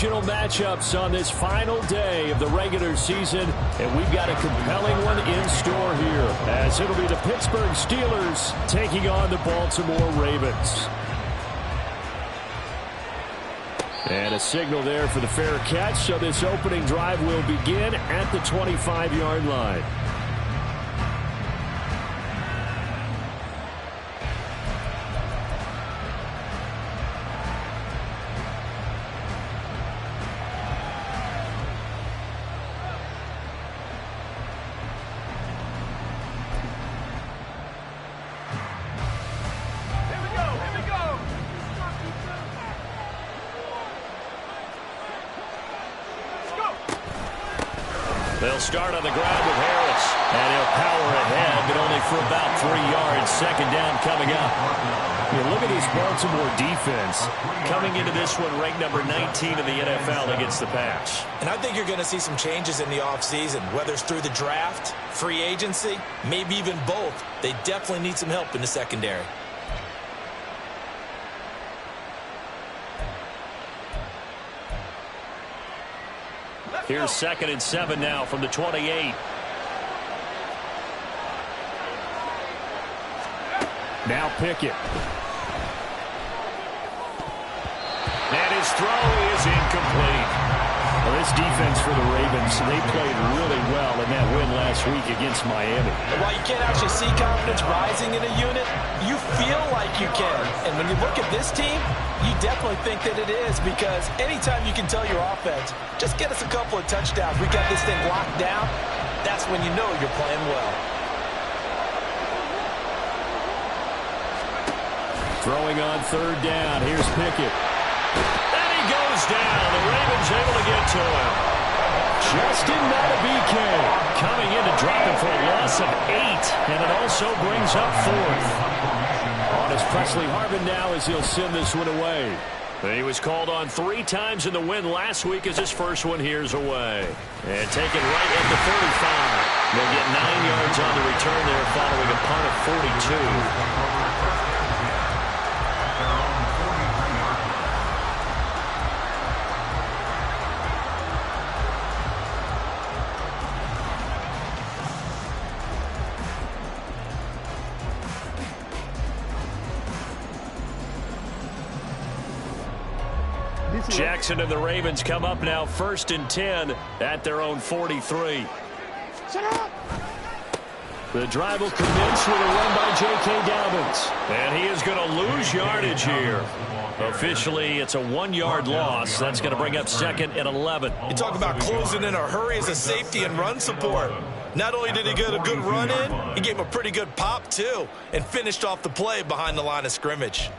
divisional matchups on this final day of the regular season, and we've got a compelling one in store here, as it'll be the Pittsburgh Steelers taking on the Baltimore Ravens. And a signal there for the fair catch, so this opening drive will begin at the 25-yard line. They'll start on the ground with Harris. And he'll power ahead, but only for about 3 yards. Second down coming up. You look at this Baltimore defense coming into this one ranked number 19 in the NFL against the pass. And I think you're going to see some changes in the offseason, whether it's through the draft, free agency, maybe even both. They definitely need some help in the secondary. Here's 2nd and 7 now from the 28. Now Pickett. And his throw is incomplete. Well, this defense for the Ravens, they played really well in that win last week against Miami. While you can't actually see confidence rising in a unit, you feel like you can. And when you look at this team, you definitely think that it is, because anytime you can tell your offense, just get us a couple of touchdowns, we got this thing locked down, that's when you know you're playing well. Throwing on 3rd down. Here's Pickett. And he goes down. The Ravens able to get to him. Justin Madubuike coming in to drop him for a loss of 8. And it also brings up 4th. On is Presley Harvin now as he'll send this one away. He was called on 3 times in the win last week as his first one here's away. And taken right at the 35. They'll get 9 yards on the return there following a punt of 42. Jackson and the Ravens come up now 1st and 10 at their own 43. The drive will commence with a run by J.K. Dobbins. And he is going to lose yardage here. Officially, it's a 1-yard loss. That's going to bring up 2nd and 11. You talk about closing in a hurry as a safety and run support. Not only did he get a good run in, he gave him a pretty good pop, too, and finished off the play behind the line of scrimmage.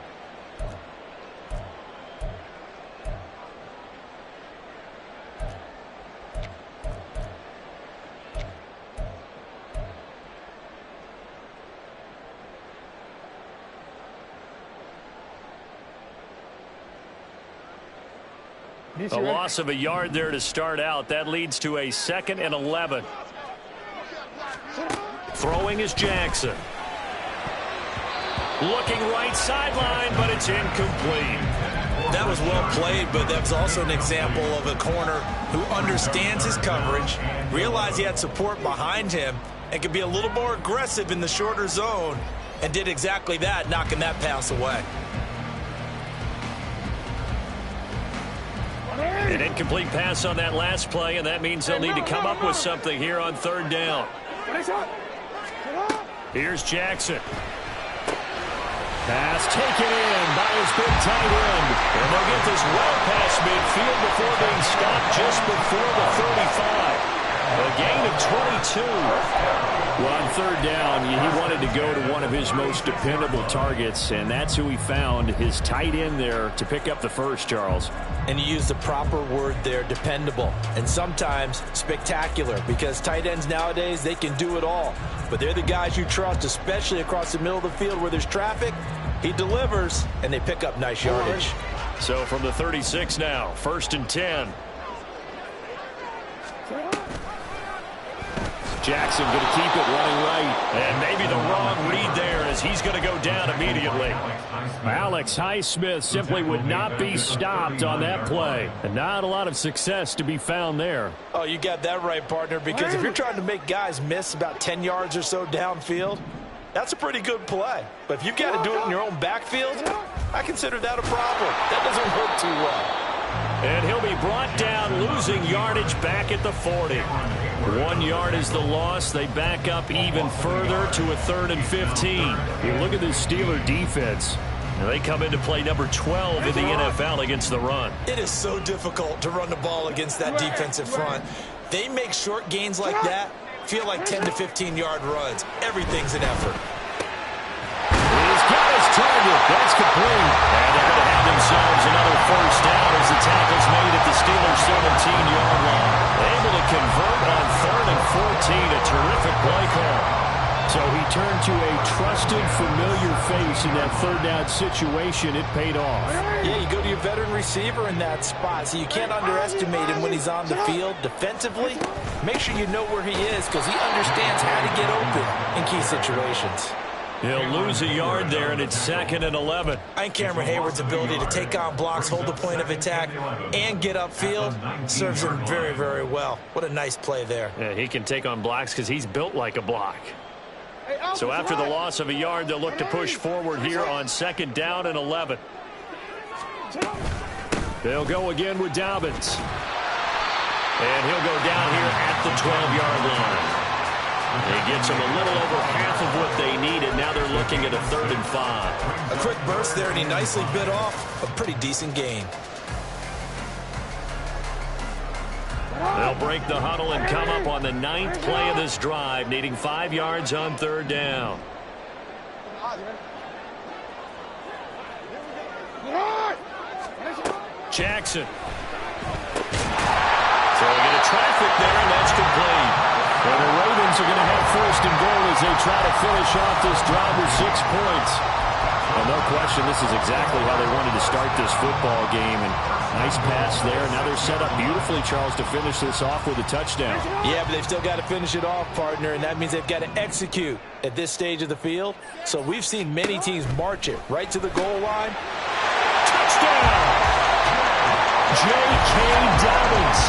A loss of a yard there to start out. That leads to a 2nd and 11. Throwing is Jackson. Looking right sideline, but it's incomplete. That was well played, but that's also an example of a corner who understands his coverage, realized he had support behind him, and could be a little more aggressive in the shorter zone, and did exactly that, knocking that pass away. An incomplete pass on that last play, and that means they'll need to come up with something here on 3rd down. Here's Jackson. Pass taken in by his big tight end. And they'll get this well past midfield before being stopped just before the 35. A gain of 22. Well, on 3rd down, he wanted to go to one of his most dependable targets, and that's who he found, his tight end there, to pick up the first, Charles. And you use the proper word there, dependable, and sometimes spectacular, because tight ends nowadays, they can do it all. But they're the guys you trust, especially across the middle of the field where there's traffic. He delivers, and they pick up nice yardage. So from the 36 now, 1st and 10. Jackson going to keep it running right. And maybe the wrong read there as he's going to go down immediately. Alex Highsmith simply would not be stopped on that play. And not a lot of success to be found there. Oh, you got that right, partner, because if you're trying to make guys miss about 10 yards or so downfield, that's a pretty good play. But if you've got to do it in your own backfield, I consider that a problem. That doesn't work too well. And he'll be brought down, losing yardage back at the 40. 1 yard is the loss. They back up even further to a 3rd and 15. You look at this Steeler defense. And they come into play number 12 in the NFL against the run. It is so difficult to run the ball against that defensive front. They make short gains like that feel like 10 to 15-yard runs. Everything's an effort. He's got his target. That's complete. And they're going to have themselves another first down as the tackle's made at the Steelers' 17-yard line. Able to convert on 3rd and 14. A terrific play call. So he turned to a trusted, familiar face in that 3rd down situation. It paid off. Yeah, you go to your veteran receiver in that spot, so you can't underestimate him when he's on the field defensively. Make sure you know where he is because he understands how to get open in key situations. He'll lose a yard there, and it's 2nd and 11. I think Cameron Hayward's ability to take on blocks, hold the point of attack, and get upfield serves him very, very well. What a nice play there. Yeah, he can take on blocks because he's built like a block. So after the loss of a yard, they'll look to push forward here on 2nd down and 11. They'll go again with Dobbins. And he'll go down here at the 12-yard line. He gets them a little over half of what they needed. Now they're looking at a 3rd and 5. A quick burst there, and he nicely bit off a pretty decent gain. They'll break the huddle and come up on the 9th play of this drive, needing 5 yards on 3rd down. Jackson. Throwing into traffic there, and that's complete. And the Ravens are going to have 1st and goal as they try to finish off this drive with 6 points. Well, no question, this is exactly how they wanted to start this football game. And nice pass there. Now they're set up beautifully, Charles, to finish this off with a touchdown. Yeah, but they've still got to finish it off, partner, and that means they've got to execute at this stage of the field. So we've seen many teams march it right to the goal line. Touchdown! J.K. Dobbins,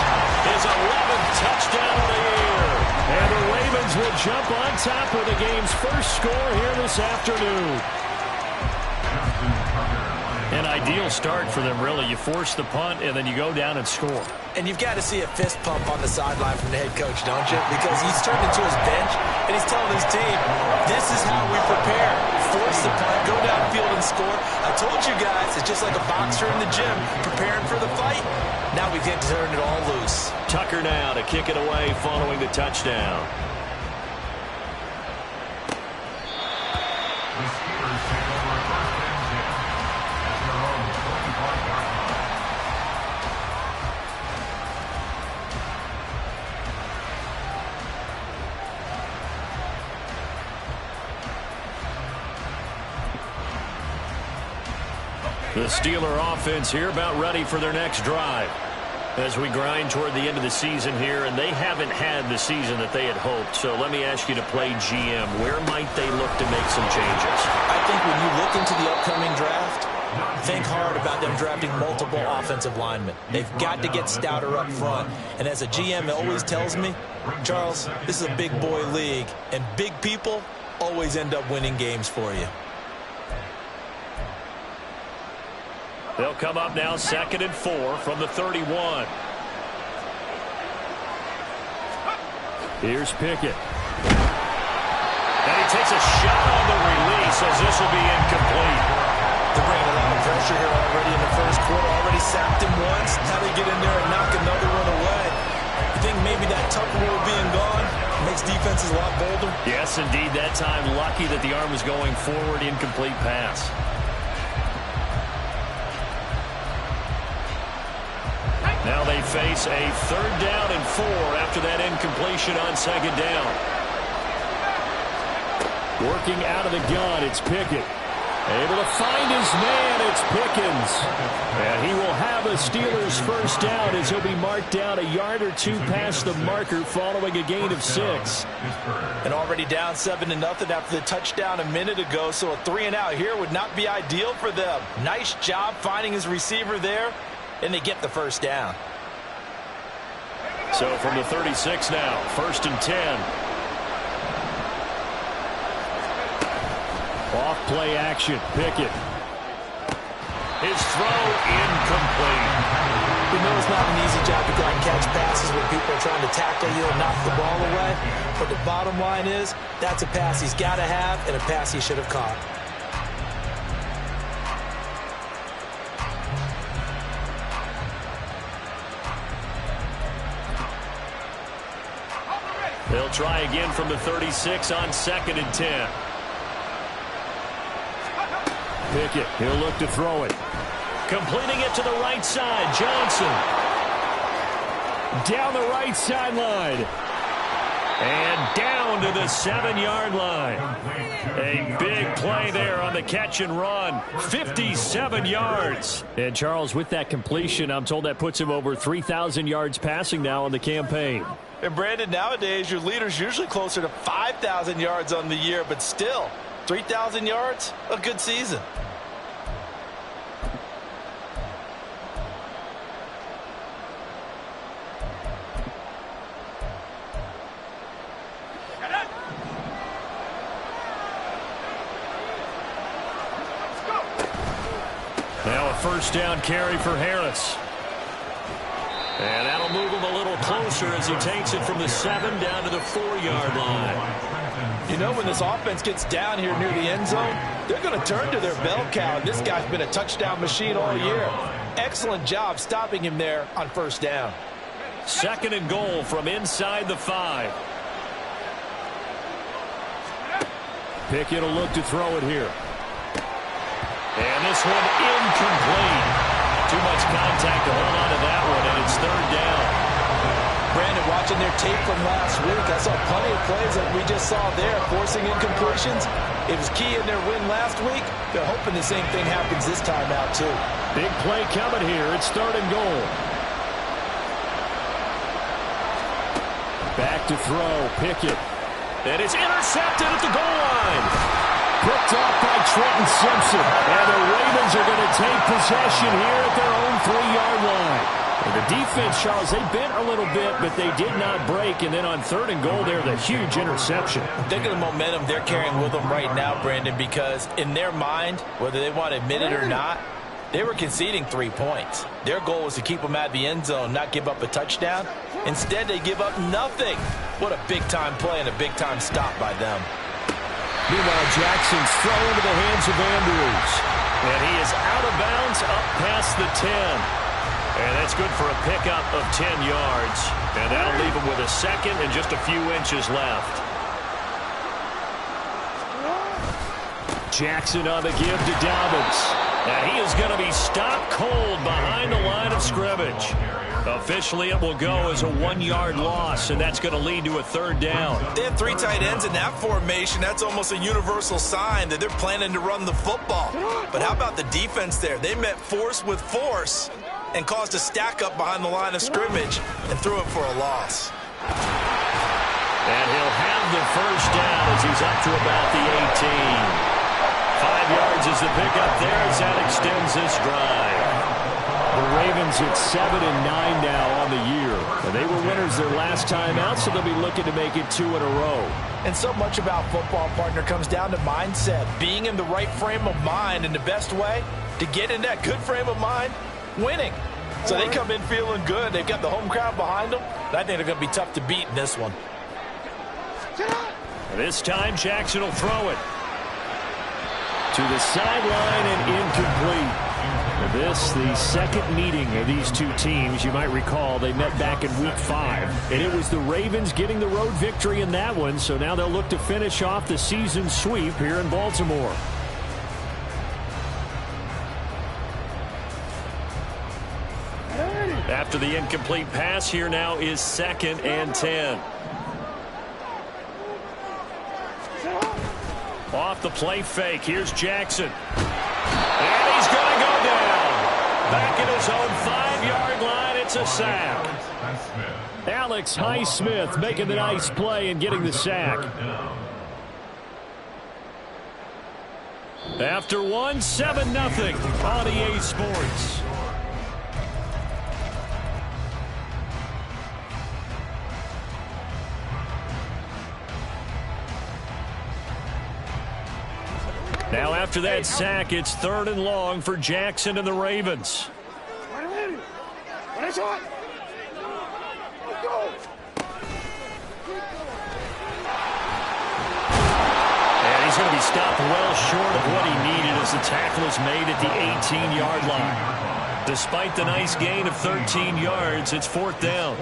his 11th touchdown of the year. And the Ravens will jump on top of the game's first score here this afternoon. An ideal start for them, really. You force the punt, and then you go down and score. And you've got to see a fist pump on the sideline from the head coach, don't you? Because he's turned into his bench, and he's telling his team, this is how we prepare. Force the punt, go downfield and score. I told you guys, it's just like a boxer in the gym, preparing for the fight. Now we get to turn it all loose. Tucker now to kick it away following the touchdown. The Steeler offense here about ready for their next drive as we grind toward the end of the season here, and they haven't had the season that they had hoped. So let me ask you to play GM. Where might they look to make some changes? I think when you look into the upcoming draft, think hard about them drafting multiple offensive linemen. They've got to get stouter up front. And as a GM, it always tells me, Charles, this is a big boy league, and big people always end up winning games for you. They'll come up now 2nd and 4 from the 31. Here's Pickett. And he takes a shot on the release as this will be incomplete. They're bringing a lot of pressure here already in the first quarter. Already sacked him once. How they get in there and knock another one away. You think maybe that Tucker rule being gone makes defenses a lot bolder? Yes, indeed. That time lucky that the arm was going forward. Incomplete pass. Now they face a 3rd down and 4 after that incompletion on 2nd down. Working out of the gun, it's Pickett. Able to find his man. It's Pickens. And he will have a Steelers first down as he'll be marked down a yard or two past the marker following a gain of 6. And already down 7-0 after the touchdown a minute ago, so a 3-and-out here would not be ideal for them. Nice job finding his receiver there, and they get the first down. So from the 36 now, 1st and 10. Off play action. Pickett. His throw incomplete. We know it's not an easy job to go and catch passes when people are trying to tackle you and knock the ball away. But the bottom line is, that's a pass he's got to have and a pass he should have caught. They'll try again from the 36 on 2nd and 10. Pickett, he'll look to throw it. Completing it to the right side, Johnson. Down the right sideline. And down to the 7-yard line. A big play there on the catch and run. 57 yards. And Charles, with that completion, I'm told that puts him over 3,000 yards passing now on the campaign. And Brandon, nowadays your leader's usually closer to 5,000 yards on the year, but still, 3,000 yards, a good season. Now a first down carry for Harris. And that'll move him a little closer as he takes it from the 7 down to the 4-yard line. You know, when this offense gets down here near the end zone, they're going to turn to their bell cow. This guy's been a touchdown machine all year. Excellent job stopping him there on first down. 2nd and goal from inside the 5. Pickett will look to throw it here. And this one incomplete. Too much contact to hold on to that one, and it's 3rd down. Brandon, watching their tape from last week, I saw plenty of plays that we just saw there, forcing incompletions. It was key in their win last week. They're hoping the same thing happens this time out, too. Big play coming here. It's 3rd and goal. Back to throw. Pickett. And it's intercepted at the goal line. Picked off by Trenton Simpson. And the Ravens are going to take possession here at their own 3-yard line. And the defense, Charles, they bent a little bit, but they did not break. And then on 3rd and goal there, the huge interception. Think of the momentum they're carrying with them right now, Brandon, because in their mind, whether they want to admit it or not, they were conceding 3 points. Their goal was to keep them at the end zone, not give up a touchdown. Instead, they give up nothing. What a big-time play and a big-time stop by them. Meanwhile, Jackson's throw into the hands of Andrews. And he is out of bounds up past the 10. And that's good for a pickup of 10 yards. And that'll leave him with a 2nd and just a few inches left. Jackson on the give to Dobbins. And he is going to be stopped cold behind the line of scrimmage. Officially, it will go as a 1-yard loss, and that's going to lead to a 3rd down. They have 3 tight ends in that formation. That's almost a universal sign that they're planning to run the football. But how about the defense there? They met force with force and caused a stack up behind the line of scrimmage and threw it for a loss. And he'll have the first down as he's up to about the 18. 5 yards is the pickup there as that extends this drive. The Ravens at 7-9 now on the year. And they were winners their last time out, so they'll be looking to make it 2 in a row. And so much about football, partner, comes down to mindset. Being in the right frame of mind, and the best way to get in that good frame of mind, winning. So they come in feeling good. They've got the home crowd behind them. And I think they're going to be tough to beat in this one. This time, Jackson will throw it to the sideline and incomplete. This, the second meeting of these two teams. You might recall they met back in Week 5. And it was the Ravens getting the road victory in that one. So now they'll look to finish off the season sweep here in Baltimore. After the incomplete pass, here now is 2nd and 10. Off the play fake. Here's Jackson. And he's going to go down. Back at his own 5-yard line, it's a sack. Alex Highsmith making the nice play and getting the sack. After 7-0 on EA Sports. Now after that sack, it's 3rd and long for Jackson and the Ravens. And he's going to be stopped well short of what he needed as the tackle is made at the 18-yard line. Despite the nice gain of 13 yards, it's 4th down.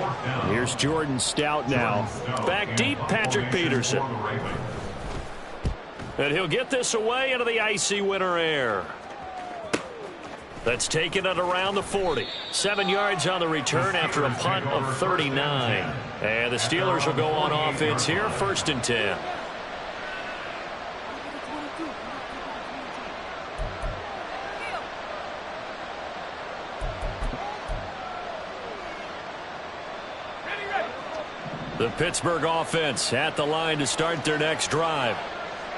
Here's Jordan Stout now. Back deep, Patrick Peterson. And he'll get this away into the icy winter air. That's taken at around the 40. 7 yards on the return after a punt of 39. And the Steelers will go on offense here, 1st and 10. The Pittsburgh offense at the line to start their next drive.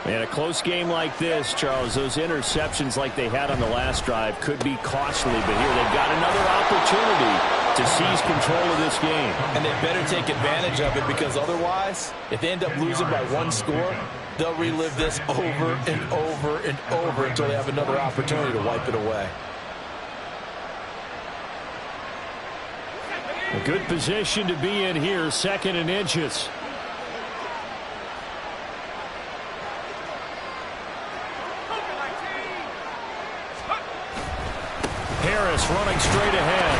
In a close game like this, Charles, those interceptions like they had on the last drive could be costly, but here they've got another opportunity to seize control of this game. And they better take advantage of it, because otherwise, if they end up losing by 1 score, they'll relive this over and over and over until they have another opportunity to wipe it away. A good position to be in here, 2nd and inches. Harris running straight ahead.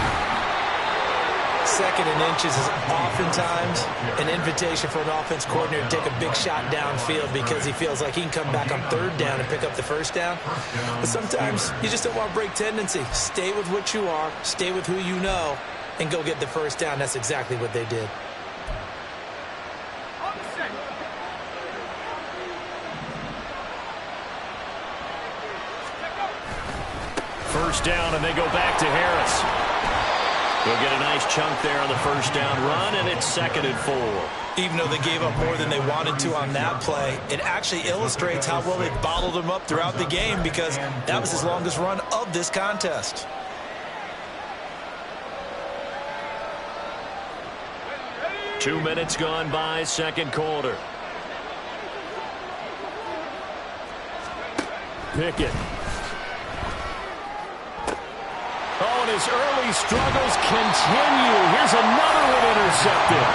2nd and inches is oftentimes an invitation for an offense coordinator to take a big shot downfield because he feels like he can come back on 3rd down and pick up the 1st down. But sometimes you just don't want to break tendency. Stay with what you are, stay with who you know, and go get the 1st down. That's exactly what they did. First down, and they go back to Harris. They'll get a nice chunk there on the 1st down run, and it's 2nd and 4. Even though they gave up more than they wanted to on that play, it actually illustrates how well they bottled them up throughout the game, because that was his longest run of this contest. Two minutes gone by, 2nd quarter. Pickett. Oh, and his early struggles continue. Here's another one intercepted.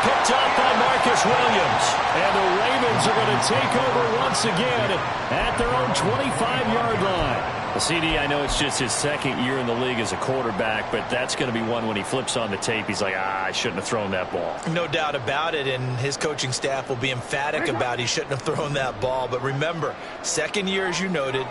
Picked up by Marcus Williams. And the Ravens are going to take over once again at their own 25-yard line. CD, I know it's just his 2nd year in the league as a quarterback, but that's going to be one when he flips on the tape, he's like, I shouldn't have thrown that ball. No doubt about it, and his coaching staff will be emphatic about he shouldn't have thrown that ball. But remember, 2nd year, as you noted,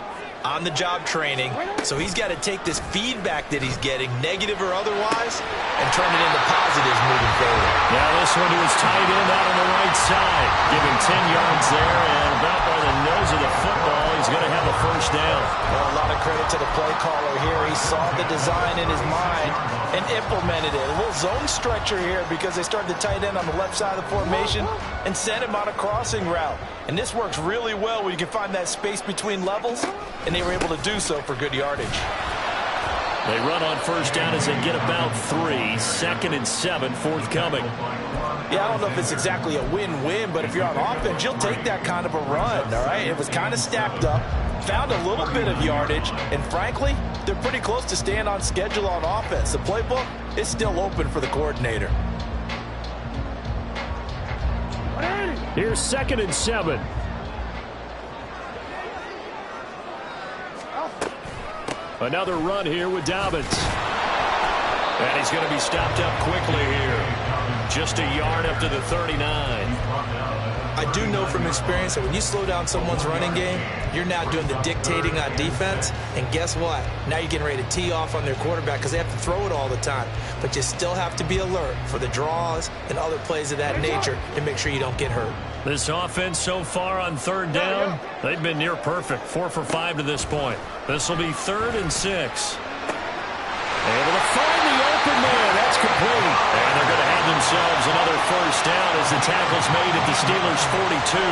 on-the-job training, so he's got to take this feedback that he's getting, negative or otherwise, and turn it into positives moving forward. Now this one to his tight end out on the right side. Give him 10 yards there, and about by the nose of the football, he's going to have a 1st down. Well, a lot of credit to the play caller here. He saw the design in his mind and implemented it. A little zone stretcher here because they started the tight end on the left side of the formation and sent him on a crossing route. And this works really well when you can find that space between levels, and they were able to do so for good yardage. They run on 1st down as they get about 3. 2nd and 7 forthcoming. Yeah, I don't know if it's exactly a win-win, but if you're on offense, you'll take that kind of a run, all right? It was kind of stacked up, found a little bit of yardage, and frankly, they're pretty close to staying on schedule on offense. The playbook is still open for the coordinator. Here's 2nd and 7. Another run here with Dobbins. And he's going to be stopped up quickly here. Just a yard up to the 39. I do know from experience that when you slow down someone's running game, you're now doing the dictating on defense. And guess what? Now you're getting ready to tee off on their quarterback because they have to throw it all the time. But you still have to be alert for the draws and other plays of that nature and make sure you don't get hurt. This offense so far on third down, they've been near perfect. 4 for 5 to this point. This will be 3rd and 6. Able to find the open man. That's complete. And they're going to have themselves another first down as the tackle's made at the Steelers' 42.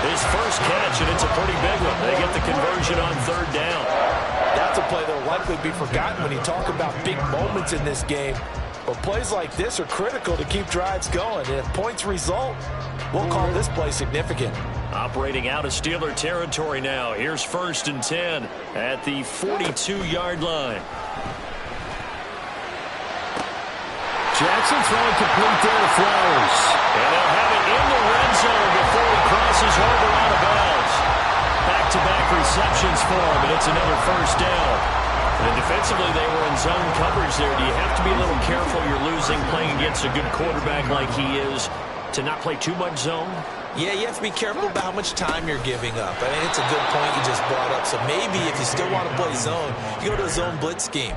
His first catch, and it's a pretty big one. They get the conversion on third down. That's a play that will likely be forgotten when you talk about big moments in this game. But plays like this are critical to keep drives going. And if points result, we'll call this play significant. Operating out of Steeler territory now. Here's 1st and 10 at the 42-yard line. Jackson throwing complete there to Flowers. And they'll have it in the red zone before he crosses over out of bounds. Back-to-back receptions for him, and it's another first down. And defensively, they were in zone coverage there. Do you have to be a little careful you're losing playing against a good quarterback like he is to not play too much zone? Yeah, you have to be careful about how much time you're giving up. I mean, it's a good point you just brought up. So maybe if you still want to play zone, you go to a zone blitz scheme.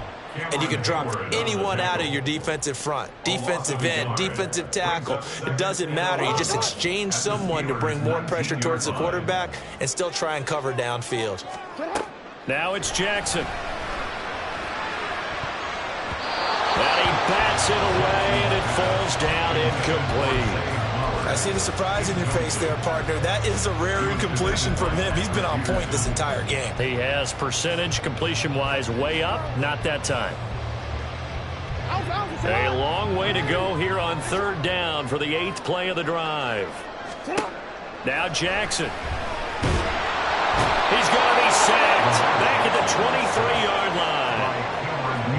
And you can drop anyone out of your defensive front. Defensive end, defensive tackle. It doesn't matter. You just exchange someone to bring more pressure towards the quarterback and still try and cover downfield. Now it's Jackson. And he bats it away, and it falls down incomplete. I see the surprise in your face there, partner. That is a rare incompletion from him. He's been on point this entire game. He has percentage completion-wise way up. Not that time. A long way to go here on third down for the 8th play of the drive. Now Jackson. He's going to be sacked back at the 23-yard line.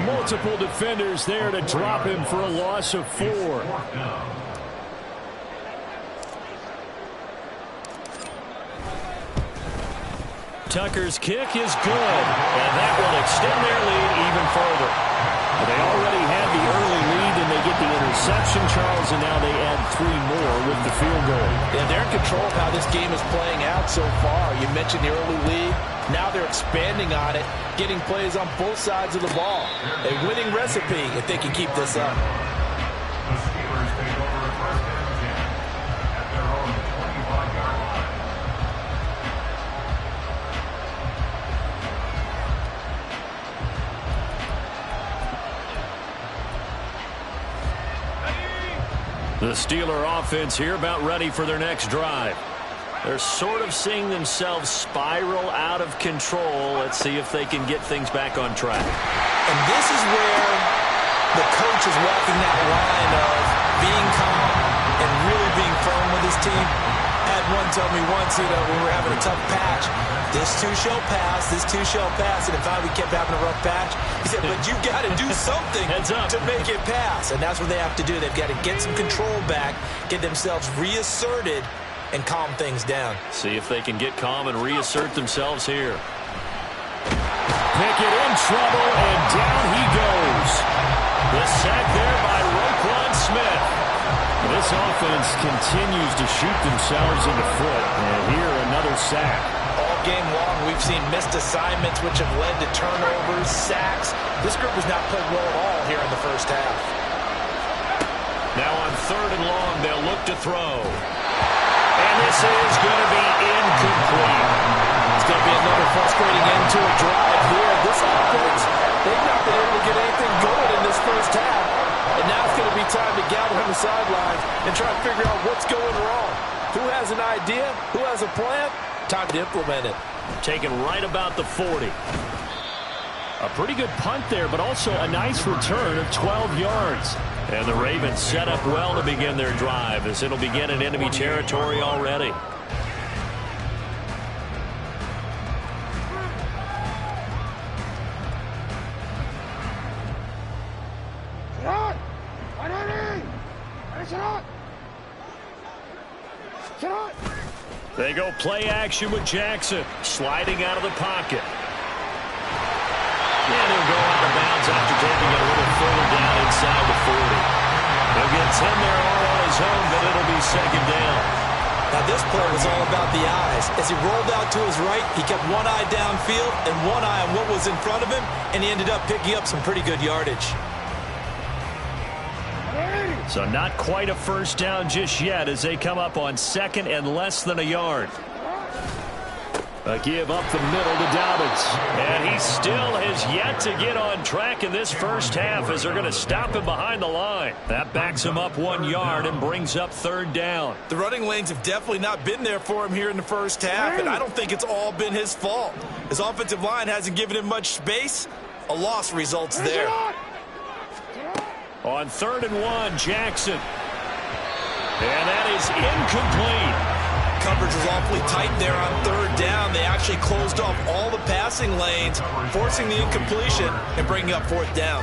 Multiple defenders there to drop him for a loss of 4. Tucker's kick is good, and that will extend their lead even further. They already had the early lead, and they get the interception, Charles, and now they add 3 more with the field goal. Yeah, they're in control of how this game is playing out so far. You mentioned the early lead. Now they're expanding on it, getting plays on both sides of the ball. A winning recipe if they can keep this up. The Steeler offense here about ready for their next drive. They're sort of seeing themselves spiral out of control. Let's see if they can get things back on track. And this is where the coach is walking that line of being calm and really being firm with his team. I had one tell me once, when we were having a tough patch, this too shall pass, this too shall pass. And if we kept having a rough patch, he said, but you got to do something to make it pass. And that's what they have to do. They've got to get some control back, get themselves reasserted, and calm things down. See if they can get calm and reassert themselves here. Pickett in trouble, and down he goes. The sack there by Roquan Smith. This offense continues to shoot themselves in the foot, and here another sack. All game long, we've seen missed assignments, which have led to turnovers, sacks. This group has not played well at all here in the first half. Now on 3rd and long, they'll look to throw. And this is going to be incomplete. It's going to be another frustrating end to a drive here. This offense, they've not been able to get anything going in this first half. And now it's going to be time to gather on the sidelines and try to figure out what's going wrong. Who has an idea? Who has a plan? Time to implement it. Taken right about the 40. A pretty good punt there, but also a nice return of 12 yards. And the Ravens set up well to begin their drive as it'll begin in enemy territory already. They go play action with Jackson, sliding out of the pocket. And he'll go out of bounds after taking it a little further down inside the 40. He'll get 10 there all on his own, but it'll be 2nd down. Now this play was all about the eyes. As he rolled out to his right, he kept one eye downfield and one eye on what was in front of him, and he ended up picking up some pretty good yardage. So not quite a first down just yet as they come up on second and less than a yard. A give up the middle to Dobbins. And he still has yet to get on track in this first half as they're going to stop him behind the line. That backs him up 1 yard and brings up third down. The running lanes have definitely not been there for him here in the first half, and I don't think it's all been his fault. His offensive line hasn't given him much space. A loss results there. On 3rd and 1, Jackson. And that is incomplete. Coverage was awfully tight there on 3rd down. They actually closed off all the passing lanes, forcing the incompletion and bringing up 4th down.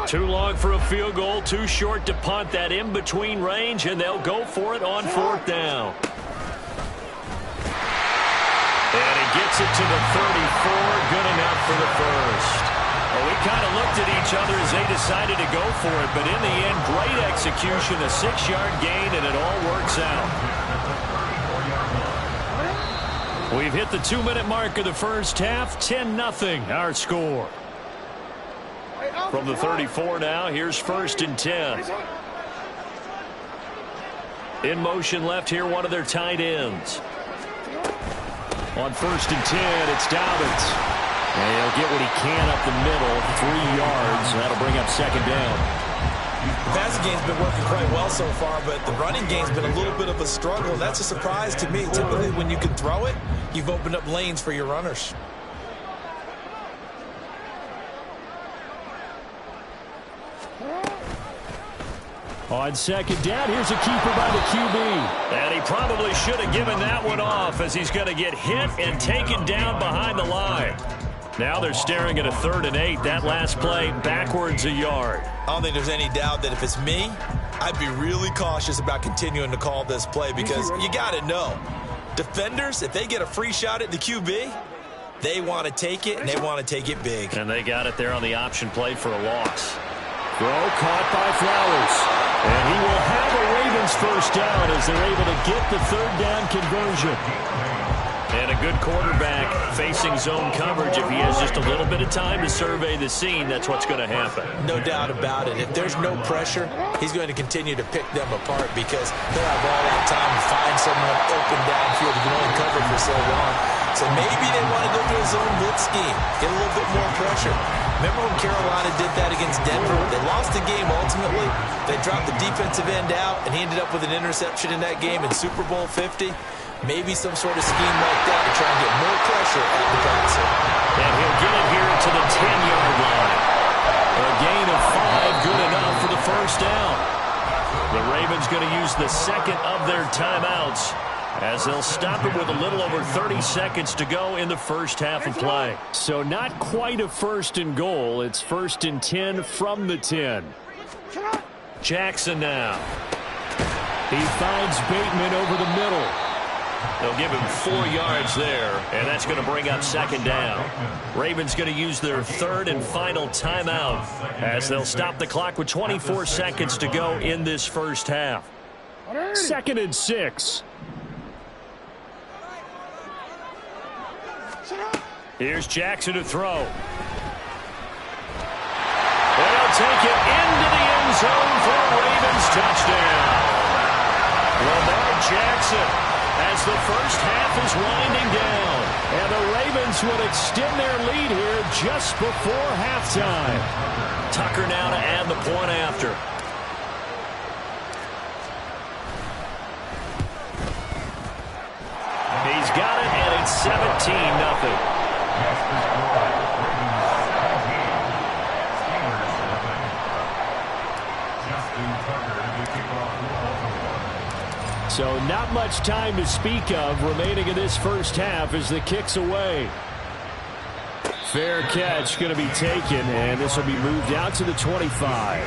Too long for a field goal, too short to punt. That in-between range, and they'll go for it on 4th down. And he gets it to the 34, good enough for the first. Well, we kind of looked at each other as they decided to go for it, but in the end, great execution, a 6-yard gain, and it all works out. We've hit the 2-minute mark of the first half, 10-0 our score. From the 34 now, here's 1st and 10. In motion left here, one of their tight ends. On 1st and 10, it's Dobbins. And he'll get what he can up the middle, 3 yards. That'll bring up 2nd down. The passing game's been working quite well so far, but the running game's been a little bit of a struggle, and that's a surprise to me. Typically, when you can throw it, you've opened up lanes for your runners. On 2nd down, here's a keeper by the QB. And he probably should have given that one off as he's going to get hit and taken down behind the line. Now they're staring at a 3rd and 8. That last play backwards a yard. I don't think there's any doubt that if it's me, I'd be really cautious about continuing to call this play because you got to know, defenders, if they get a free shot at the QB, they want to take it, and they want to take it big. And they got it there on the option play for a loss. Throw caught by Flowers. And he will have a Ravens first down as they're able to get the 3rd down conversion. And a good quarterback facing zone coverage. If he has just a little bit of time to survey the scene, that's what's going to happen. No doubt about it. If there's no pressure, he's going to continue to pick them apart because they'll have all that time to find someone open downfield who can only cover for so long. So maybe they want to go to a zone blitz scheme, get a little bit more pressure. Remember when Carolina did that against Denver? They lost the game ultimately. They dropped the defensive end out, and he ended up with an interception in that game in Super Bowl 50. Maybe some sort of scheme like that to try and get more pressure at the passer. And he'll get it here to the 10-yard line. A gain of 5, good enough for the first down. The Ravens going to use the 2nd of their timeouts as they'll stop it with a little over 30 seconds to go in the first half of play. So not quite a 1st and goal. It's 1st and 10 from the 10. Jackson now. He finds Bateman over the middle. They'll give him 4 yards there, and that's going to bring up 2nd down. Ravens going to use their 3rd and final timeout as they'll stop the clock with 24 seconds to go in this first half. 2nd and 6. Here's Jackson to throw. They'll take it into the end zone for a Ravens touchdown. Lamar Jackson as the first half is winding down. And the Ravens will extend their lead here just before halftime. Tucker now to add the point after. He's got it, and it's 17-0. So not much time to speak of remaining in this first half as the kick's away. Fair catch going to be taken, and this will be moved out to the 25.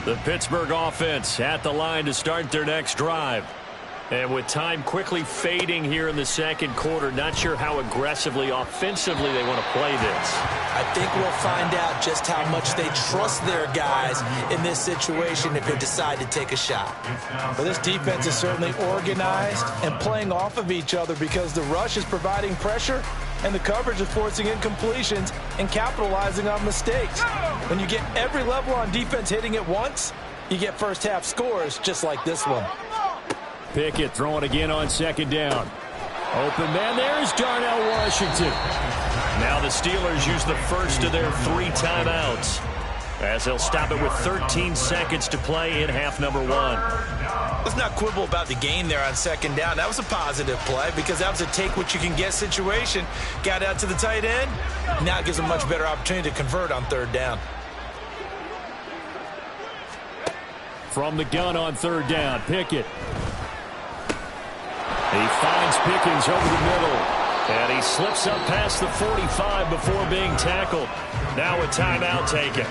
The Pittsburgh offense at the line to start their next drive. And with time quickly fading here in the second quarter, not sure how aggressively, offensively they want to play this. I think we'll find out just how much they trust their guys in this situation if they decide to take a shot. But this defense is certainly organized and playing off of each other because the rush is providing pressure and the coverage is forcing incompletions and capitalizing on mistakes. When you get every level on defense hitting at once, you get first half scores just like this one. Pickett throwing again on second down. Open man, there's Darnell Washington. Now the Steelers use the first of their 3 timeouts as they'll stop it with 13 seconds to play in half number 1. Let's not quibble about the gain there on second down. That was a positive play because that was a take-what-you-can-get situation. Got out to the tight end. Now it gives a much better opportunity to convert on third down. From the gun on third down, Pickett. He finds Pickens over the middle. And he slips up past the 45 before being tackled. Now a timeout taken.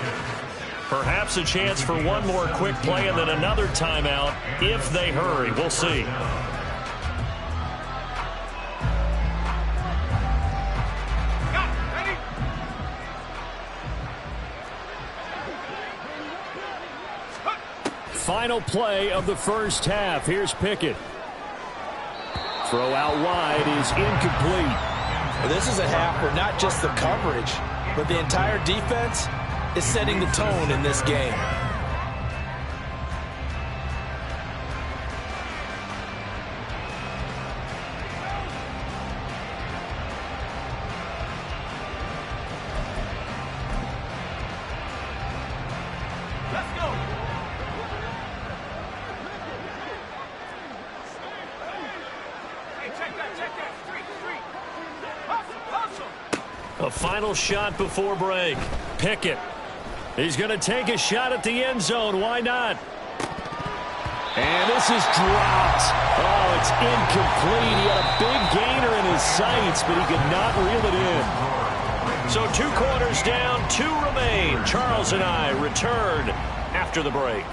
Perhaps a chance for one more quick play and then another timeout if they hurry. We'll see. Final play of the first half. Here's Pickett. Throw out wide is incomplete. Well, this is a half where not just the coverage, but the entire defense is setting the tone in this game. A final shot before break. Pickett. He's going to take a shot at the end zone. Why not? And this is dropped. Oh, it's incomplete. He had a big gainer in his sights, but he could not reel it in. So 2 quarters down, 2 remain. Charles and I return after the break.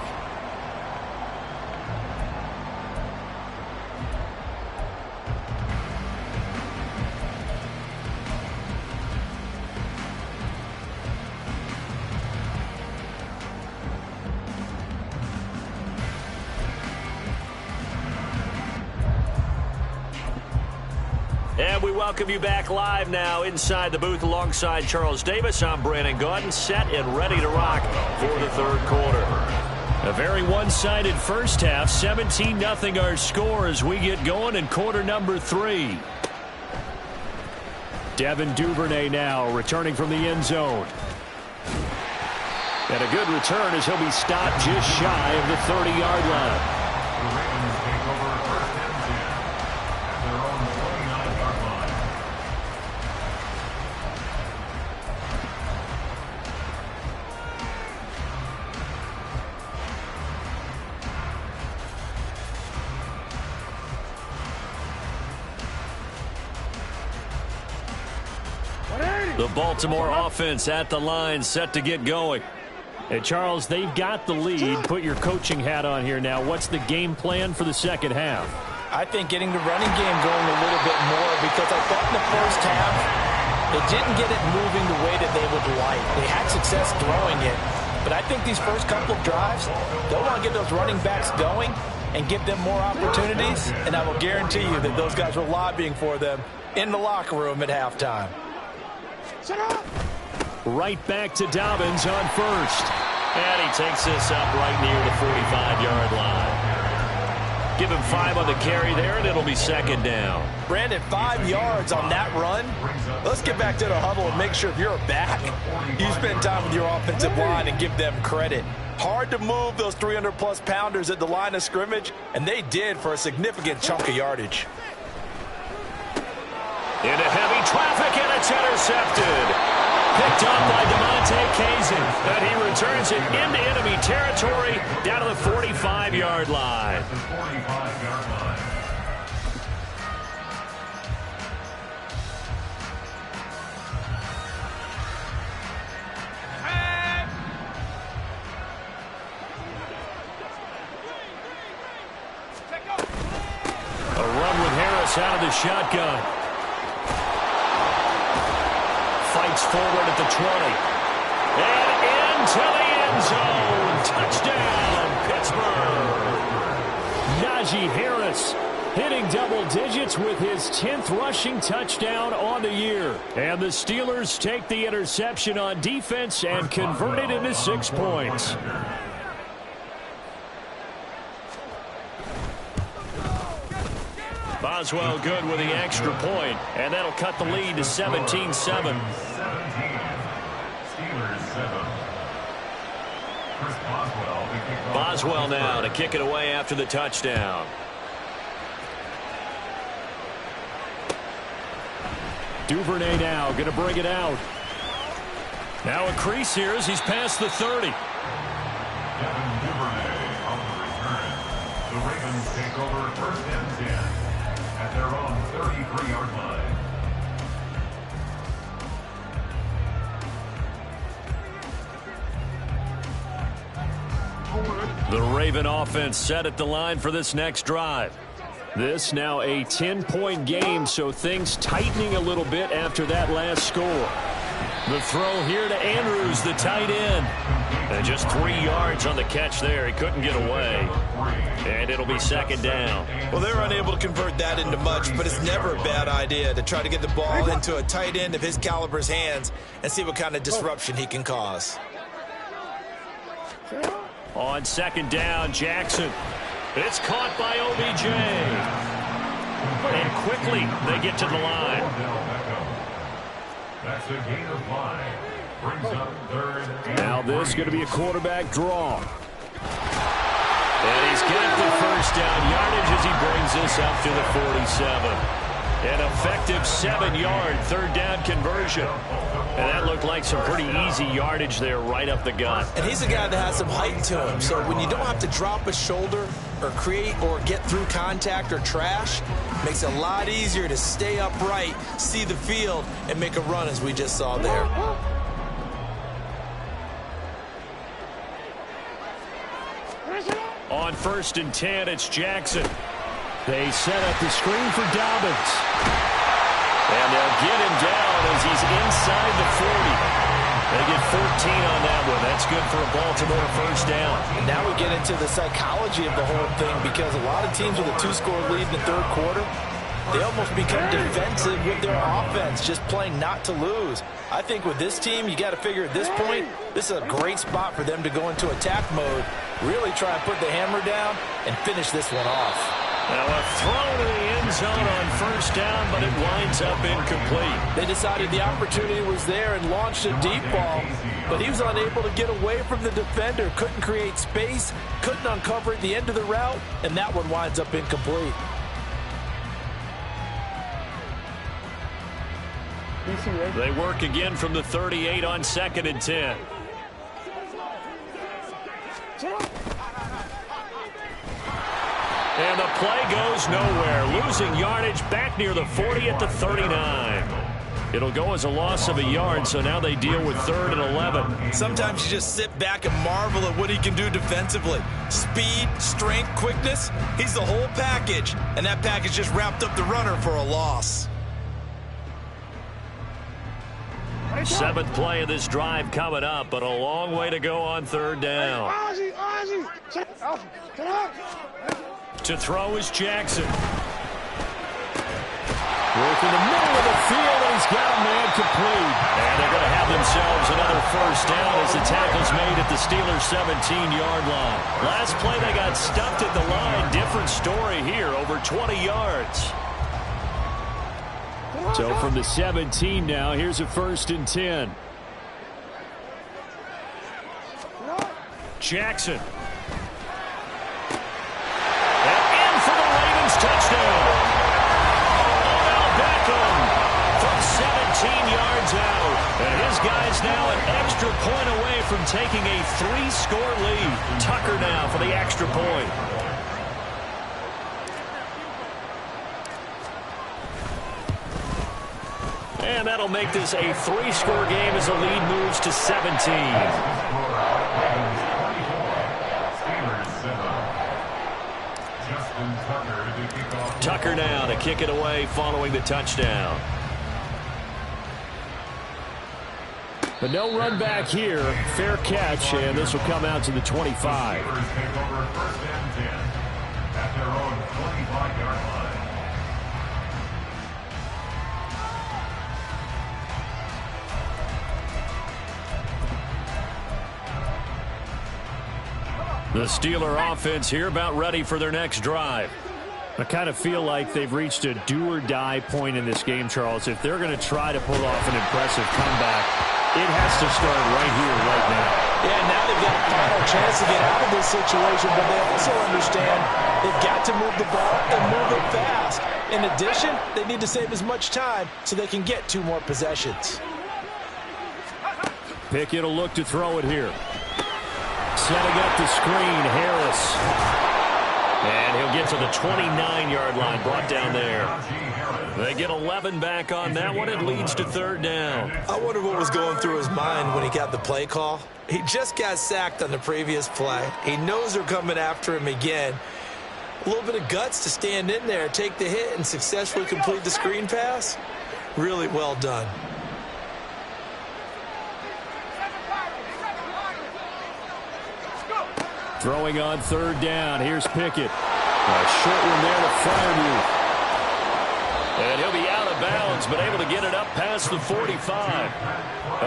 And we welcome you back live now inside the booth alongside Charles Davis. I'm Brandon Gaudin, set and ready to rock for the third quarter. A very one-sided first half, 17-0 our score as we get going in quarter number 3. Devin Duvernay now returning from the end zone. And a good return as he'll be stopped just shy of the 30-yard line. The Baltimore offense at the line, set to get going. And Charles, they've got the lead. Put your coaching hat on here now. What's the game plan for the second half? I think getting the running game going a little bit more because I thought in the first half they didn't get it moving the way that they would like. They had success throwing it, but I think these first couple of drives, they'll want to get those running backs going and give them more opportunities, and I will guarantee you that those guys were lobbying for them in the locker room at halftime. Right back to Dobbins on first. And he takes this up right near the 45-yard line. Give him 5 on the carry there, and it'll be second down. Brandon, 5 yards on that run. Let's get back to the huddle and make sure if you're a back, you spend time with your offensive line and give them credit. Hard to move those 300-plus pounders at the line of scrimmage, and they did for a significant chunk of yardage. Into heavy traffic, and it's intercepted. Picked up by DeMonte Kazin, and he returns it into enemy territory down to the 45-yard line. the shotgun. Fights forward at the 20. And into the end zone. Touchdown, Pittsburgh. Najee Harris hitting double digits with his 10th rushing touchdown on the year. And the Steelers take the interception on defense and convert it into 6 points. Boswell good with the extra point, and that'll cut the lead to 17-7. Boswell now to kick it away after the touchdown. Duvernay now going to bring it out. Now a crease here as he's past the 30. Devin Duvernay on the return. The Ravens take over 1st and 10 at their own 33-yard line. The Raven offense set at the line for this next drive. This now a 10-point game, so things tightening a little bit after that last score. The throw here to Andrews, the tight end. And just 3 yards on the catch there. He couldn't get away. And it'll be 2nd down. Well, they're unable to convert that into much, but it's never a bad idea to try to get the ball into a tight end of his caliber's hands and see what kind of disruption he can cause. On 2nd down, Jackson. It's caught by OBJ. And quickly they get to the line. That's a gain of 5. Brings up 3rd. Now this is going to be a quarterback draw. And he's got the 1st down yardage as he brings this up to the 47. An effective 7-yard 3rd down conversion. And that looked like some pretty easy yardage there right up the gut. And he's a guy that has some height to him. So when you don't have to drop a shoulder or create or get through contact or trash, it makes it a lot easier to stay upright, see the field, and make a run as we just saw there. On 1st and 10, it's Jackson. They set up the screen for Dobbins. And they'll get him down as he's inside the 40. They get 14 on that one. That's good for a Baltimore 1st down. And now we get into the psychology of the whole thing, because a lot of teams with a 2-score lead in the 3rd quarter, they almost become defensive with their offense, just playing not to lose. I think with this team, you got to figure at this point, this is a great spot for them to go into attack mode, really try and put the hammer down and finish this one off. Now a throw to the end zone on 1st down, but it winds up incomplete. They decided the opportunity was there and launched a deep ball, but he was unable to get away from the defender, couldn't create space, couldn't uncover at the end of the route, and that one winds up incomplete. They work again from the 38 on 2nd and 10. And the play goes nowhere. Losing yardage back near the 40 at the 39. It'll go as a loss of a yard, so now they deal with 3rd and 11. Sometimes you just sit back and marvel at what he can do defensively. Speed, strength, quickness, he's the whole package. And that package just wrapped up the runner for a loss. 7th play of this drive coming up, but a long way to go on 3rd down. To throw is Jackson. Working the middle of the field, and he's got a man complete. And they're going to have themselves another 1st down as the tackle's made at the Steelers' 17-yard line. Last play, they got stuffed at the line. Different story here, over 20 yards. So from the 17 now, here's a 1st and 10. Jackson. And in for the Ravens touchdown. Odell Beckham from 17 yards out. And his guy's now an extra point away from taking a 3-score lead. Tucker now for the extra point. And that'll make this a 3-score game as the lead moves to 17. Tucker now to kick it away following the touchdown. But no run back here. Fair catch, and this will come out to the 25. Take over 1st and 10 at their own 25-yard line. The Steeler offense here about ready for their next drive. I kind of feel like they've reached a do-or-die point in this game, Charles. If they're going to try to pull off an impressive comeback, it has to start right here, right now. Yeah, now they've got a final chance to get out of this situation, but they also understand they've got to move the ball and move it fast. In addition, they need to save as much time so they can get 2 more possessions. Pickett will look to throw it here. Setting up the screen, Harris. And he'll get to the 29-yard line, brought down there. They get 11 back on that one. It leads to 3rd down. I wonder what was going through his mind when he got the play call. He just got sacked on the previous play. He knows they're coming after him again. A little bit of guts to stand in there, take the hit, and successfully complete the screen pass. Really well done. Throwing on 3rd down. Here's Pickett. A short one there to Freiermuth. And he'll be out of bounds, but able to get it up past the 45.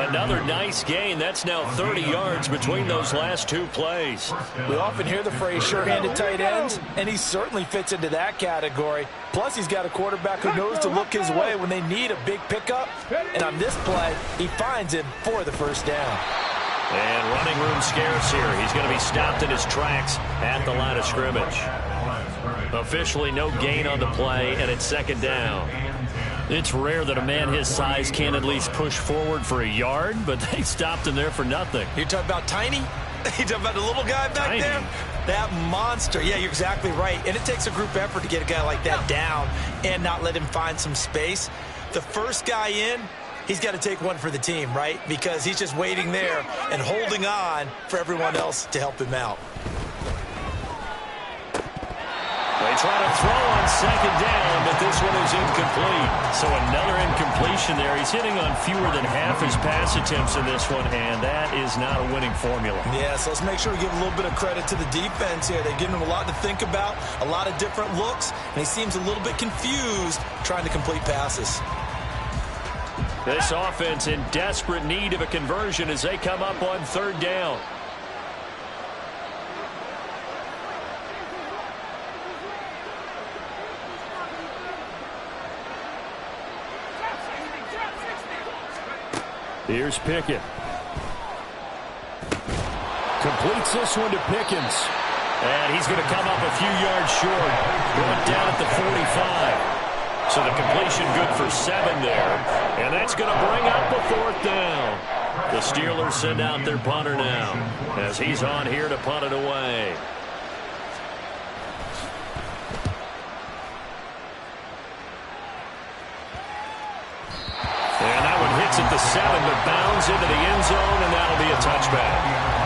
Another nice gain. That's now 30 yards between those last 2 plays. We often hear the phrase sure-handed tight ends, and he certainly fits into that category. Plus, he's got a quarterback who knows to look his way when they need a big pickup. And on this play, he finds him for the 1st down. And running room scarce here. He's going to be stopped in his tracks at the line of scrimmage. Officially no gain on the play, and it's 2nd down. It's rare that a man his size can at least push forward for a yard, but they stopped him there for nothing. You're talking about Tiny? You're talking about the little guy back Tiny. there? That monster. Yeah, you're exactly right. And it takes a group effort to get a guy like that down and not let him find some space. The first guy in, he's got to take one for the team, right? Because he's just waiting there and holding on for everyone else to help him out. They try to throw on 2nd down, but this one is incomplete. So another incompletion there. He's hitting on fewer than half his pass attempts in this one, and that is not a winning formula. Yeah, so let's make sure we give a little bit of credit to the defense here. They've given him a lot to think about, a lot of different looks, and he seems a little bit confused trying to complete passes. This offense in desperate need of a conversion as they come up on 3rd down. Here's Pickett. Completes this one to Pickens. And he's going to come up a few yards short. Brought down at the 45. So the completion good for 7 there. And that's going to bring up the 4th down. The Steelers send out their punter now as he's on here to punt it away. And that one hits at the 7, but bounds into the end zone, and that'll be a touchback.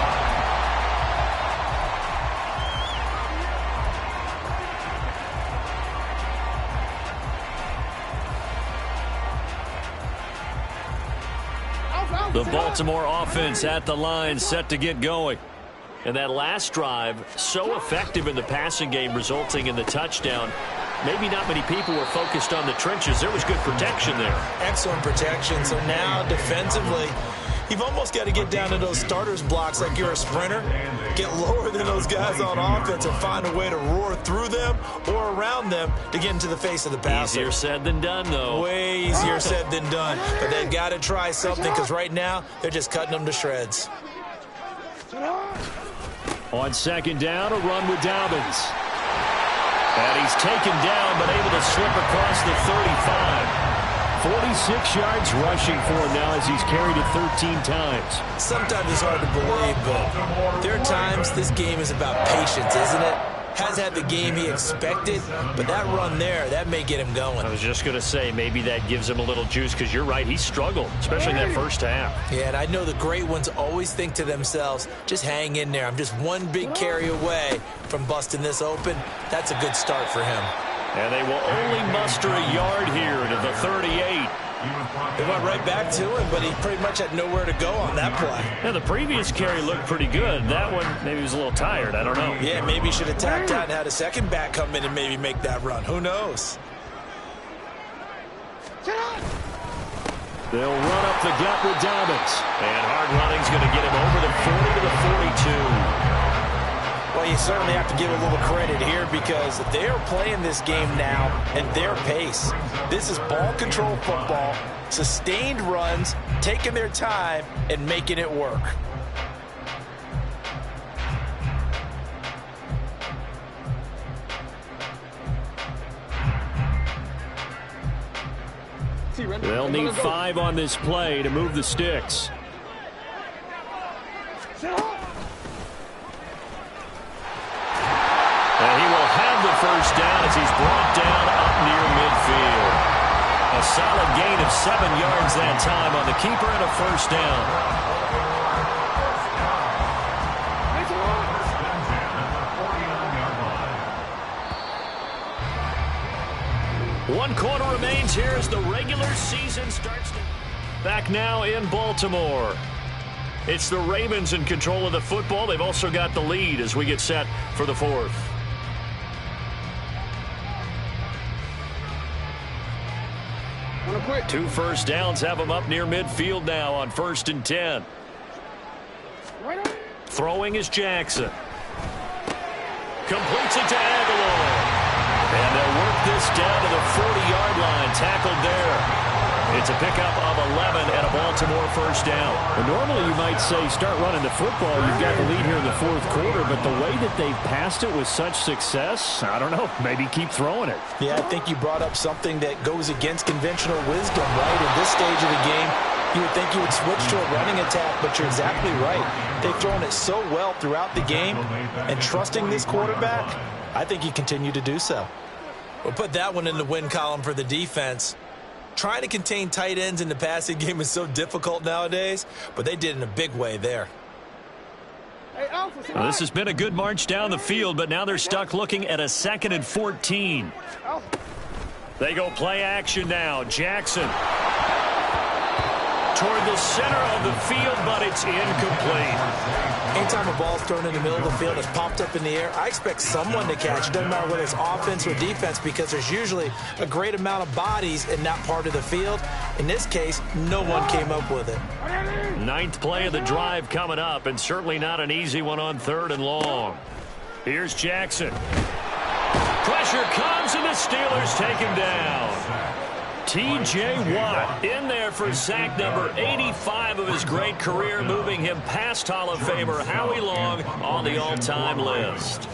The Baltimore offense at the line, set to get going. And that last drive, so effective in the passing game, resulting in the touchdown. Maybe not many people were focused on the trenches. There was good protection there. Excellent protection. So now, defensively, you've almost got to get down to those starters blocks like you're a sprinter. Get lower than those guys on offense and find a way to roar through them or around them to get into the face of the passer. Easier said than done, though. Way easier said than done. But they've got to try something because right now they're just cutting them to shreds. On 2nd down, a run with Dobbins. And he's taken down, but able to slip across the 35. 46 yards rushing for him now as he's carried it 13 times. Sometimes it's hard to believe, but there are times this game is about patience, isn't it? Has had the game he expected, but that run there, that may get him going. I was just going to say, maybe that gives him a little juice, because you're right, he struggled, especially in that first half. Yeah, and I know the great ones always think to themselves, just hang in there. I'm just one big carry away from busting this open. That's a good start for him. And they will only muster a yard here to the 38. They went right back to him, but he pretty much had nowhere to go on that play. Yeah, the previous carry looked pretty good. That one, maybe he was a little tired. I don't know. Yeah, maybe he should have tapped out and had a second back come in and maybe make that run. Who knows? They'll run up the gut with Dobbins. And hard running's going to get him over the 40 to the 42. Well, you certainly have to give a little credit here because they're playing this game now at their pace. This is ball control football, sustained runs, taking their time, and making it work. They'll need 5 on this play to move the sticks. And he will have the first down as he's brought down up near midfield. A solid gain of 7 yards that time on the keeper and a first down. One quarter remains here as the regular season starts to... Back now in Baltimore. It's the Ravens in control of the football. They've also got the lead as we get set for the fourth. Quick. 2 first downs have them up near midfield now on 1st and 10. Throwing is Jackson. Completes it to Aguilar. And they'll work this down to the 40-yard line. Tackled there. It's a pickup of 11 and a Baltimore first down. Well, normally you might say start running the football. You've got the lead here in the 4th quarter, but the way that they've passed it with such success, I don't know, maybe keep throwing it. Yeah, I think you brought up something that goes against conventional wisdom, right? In this stage of the game, you would think you would switch to a running attack, but you're exactly right. They've thrown it so well throughout the game, and trusting this quarterback, I think you continue to do so. We'll put that one in the win column for the defense. Trying to contain tight ends in the passing game is so difficult nowadays, but they did in a big way there. Well, this has been a good march down the field, but now they're stuck looking at a 2nd and 14. They go play action now. Jackson toward the center of the field, but it's incomplete. Anytime a ball's thrown in the middle of the field, it's popped up in the air, I expect someone to catch. It doesn't matter whether it's offense or defense because there's usually a great amount of bodies in that part of the field. In this case, no one came up with it. 9th play of the drive coming up, and certainly not an easy one on 3rd and long. Here's Jackson. Pressure comes, and the Steelers take him down. T.J. Watt in there for sack number 85 of his great career, moving him past Hall of Famer Howie Long on the all-time list.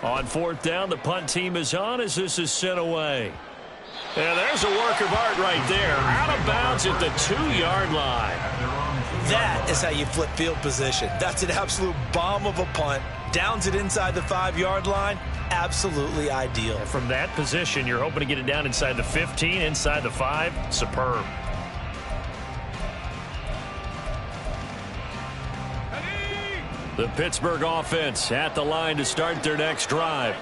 On 4th down, the punt team is on as this is sent away. And there's a work of art right there. Out of bounds at the 2-yard line. That is how you flip field position. That's an absolute bomb of a punt. Downs it inside the 5-yard line. Absolutely ideal. From that position, you're hoping to get it down inside the 15, inside the 5. Superb. The Pittsburgh offense at the line to start their next drive.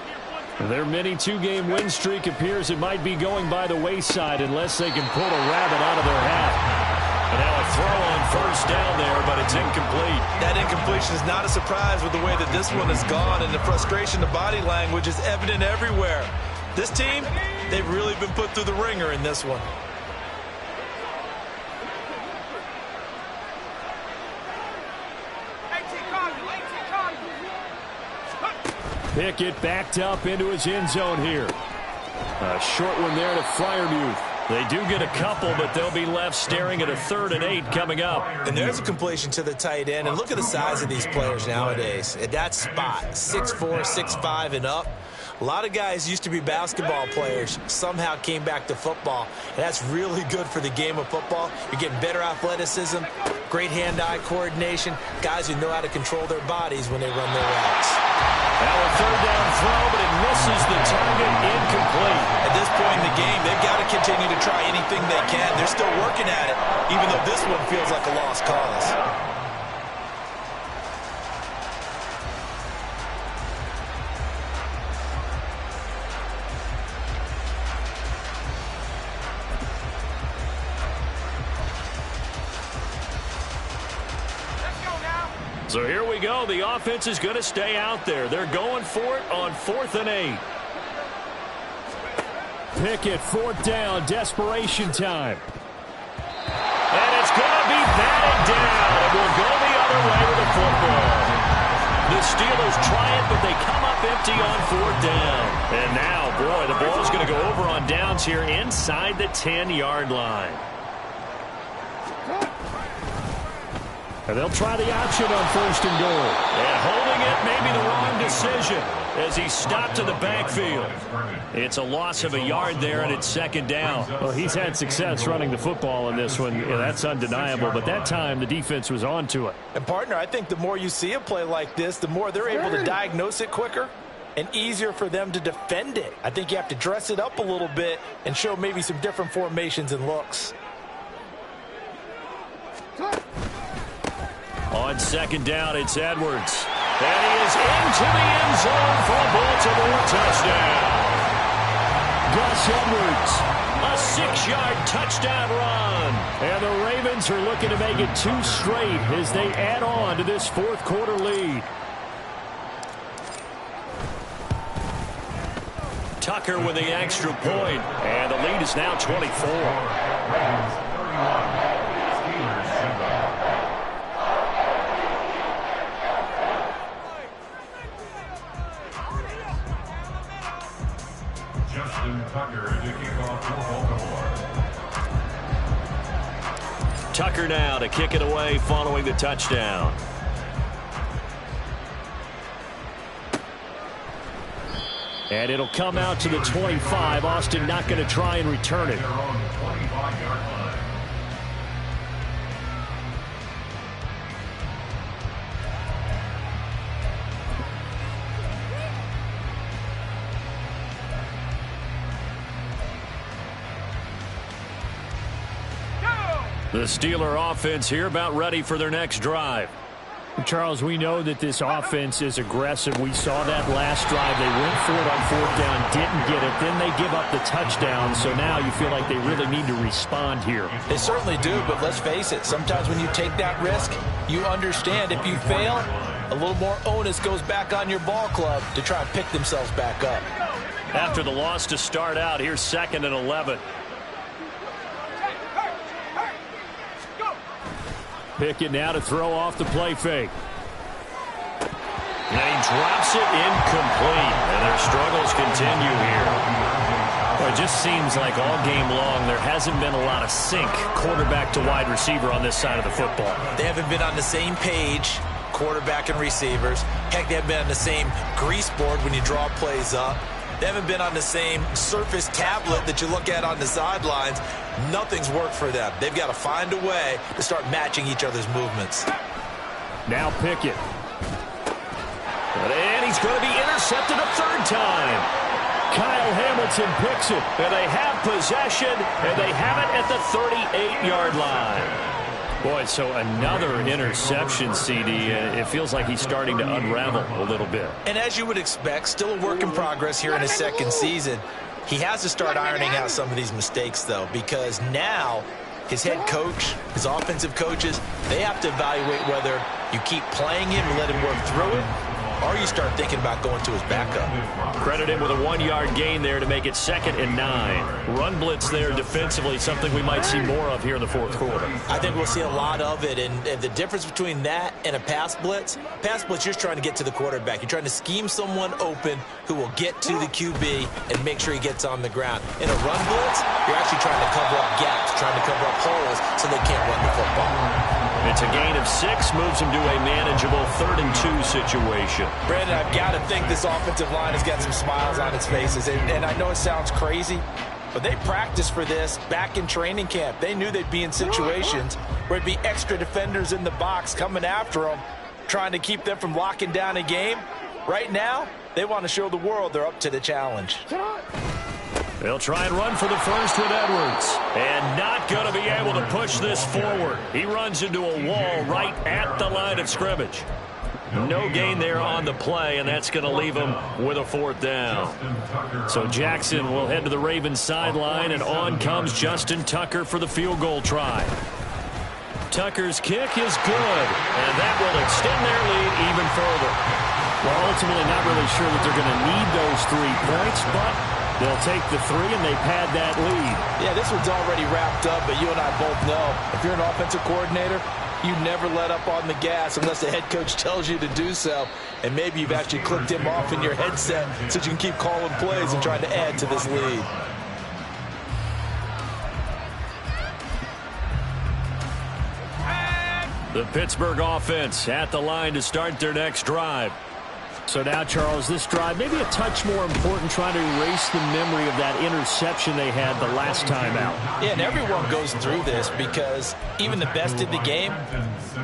Their mini 2-game win streak appears it might be going by the wayside unless they can pull a rabbit out of their hat. And now a throw on 1st down there, but it's incomplete. That incompletion is not a surprise with the way that this one has gone, and the frustration, the body language is evident everywhere. This team, they've really been put through the ringer in this one. Pickett backed up into his end zone here. A short one there to Freiermuth. They do get a couple, but they'll be left staring at a 3rd and 8 coming up. And there's a completion to the tight end. And look at the size of these players nowadays. At that spot, 6'4", 6'5", and up. A lot of guys used to be basketball players, somehow came back to football. And that's really good for the game of football. You're getting better athleticism, great hand-eye coordination, guys who know how to control their bodies when they run their routes. Now a 3rd down throw, but it misses the target, incomplete. At this point in the game, they've got to continue to try anything they can. They're still working at it, even though this one feels like a lost cause. So here we go. The offense is going to stay out there. They're going for it on 4th and 8. Pickett, 4th down, desperation time. And it's going to be batted down. It will go the other way with the football. The Steelers try it, but they come up empty on 4th down. And now, boy, the ball is going to go over on downs here inside the 10-yard line. And they'll try the option on 1st and goal. And holding it may be the wrong decision as he stopped in the backfield. It's a loss of a yard there, and it's 2nd down. Well, he's had success running the football in this one. Yeah, that's undeniable. But that time, the defense was on to it. And, partner, I think the more you see a play like this, the more they're able to diagnose it quicker and easier for them to defend it. I think you have to dress it up a little bit and show maybe some different formations and looks. On 2nd down, it's Edwards. And he is into the end zone for a Baltimore touchdown. Gus Edwards. A 6-yard touchdown run. And the Ravens are looking to make it 2 straight as they add on to this 4th quarter lead. Tucker with the extra point. And the lead is now 24. Ravens 31. Steelers 7. Justin Tucker to kick off for Baltimore. Tucker now to kick it away following the touchdown. And it'll come out to the 25. Austin not going to try and return it. They're on the 25-yard line. The Steeler offense here about ready for their next drive. Charles, we know that this offense is aggressive. We saw that last drive. They went for it on 4th down, didn't get it. Then they give up the touchdown. So now you feel like they really need to respond here. They certainly do, but let's face it. Sometimes when you take that risk, you understand if you fail, a little more onus goes back on your ball club to try and pick themselves back up. After the loss to start out, here's 2nd and 11. Pickett now to throw off the play fake. And he drops it incomplete. And their struggles continue here. Well, it just seems like all game long there hasn't been a lot of sync quarterback to wide receiver on this side of the football. They haven't been on the same page, quarterback and receivers. Heck, they haven't been on the same grease board when you draw plays up. They haven't been on the same surface tablet that you look at on the sidelines. Nothing's worked for them. They've got to find a way to start matching each other's movements. Now Pickett. And he's going to be intercepted a 3rd time. Kyle Hamilton picks it. And they have possession, and they have it at the 38-yard line. Boy, so another interception, CD. It feels like he's starting to unravel a little bit. And as you would expect, still a work in progress here in his 2nd season. He has to start ironing out some of these mistakes, though, because now his head coach, his offensive coaches, they have to evaluate whether you keep playing him and let him work through it, or you start thinking about going to his backup. Credit him with a 1-yard gain there to make it 2nd and 9. Run blitz there defensively, something we might see more of here in the 4th quarter. I think we'll see a lot of it, and the difference between that and a pass blitz, you're just trying to get to the quarterback. You're trying to scheme someone open who will get to the QB and make sure he gets on the ground. In a run blitz, you're actually trying to cover up gaps, trying to cover up holes so they can't run the football. It's a gain of 6, moves him to a manageable 3rd and 2 situation. Brandon, I've got to think this offensive line has got some smiles on its faces. And I know it sounds crazy, but they practiced for this back in training camp. They knew they'd be in situations where it'd be extra defenders in the box coming after them, trying to keep them from locking down a game. Right now, they want to show the world they're up to the challenge. They'll try and run for the first with Edwards. And not going to be able to push this forward. He runs into a wall right at the line of scrimmage. No gain there on the play, and that's going to leave him with a 4th down. So Jackson will head to the Ravens sideline, and on comes Justin Tucker for the field goal try. Tucker's kick is good, and that will extend their lead even further. Well, ultimately not really sure that they're going to need those 3 points, but they'll take the 3 and they pad that lead. Yeah, this one's already wrapped up, but you and I both know if you're an offensive coordinator, you never let up on the gas unless the head coach tells you to do so. And maybe you've actually clicked him off in your headset so you can keep calling plays and trying to add to this lead. The Pittsburgh offense at the line to start their next drive. So now, Charles, this drive maybe a touch more important, trying to erase the memory of that interception they had the last time out. Yeah, and everyone goes through this because even the best in the game,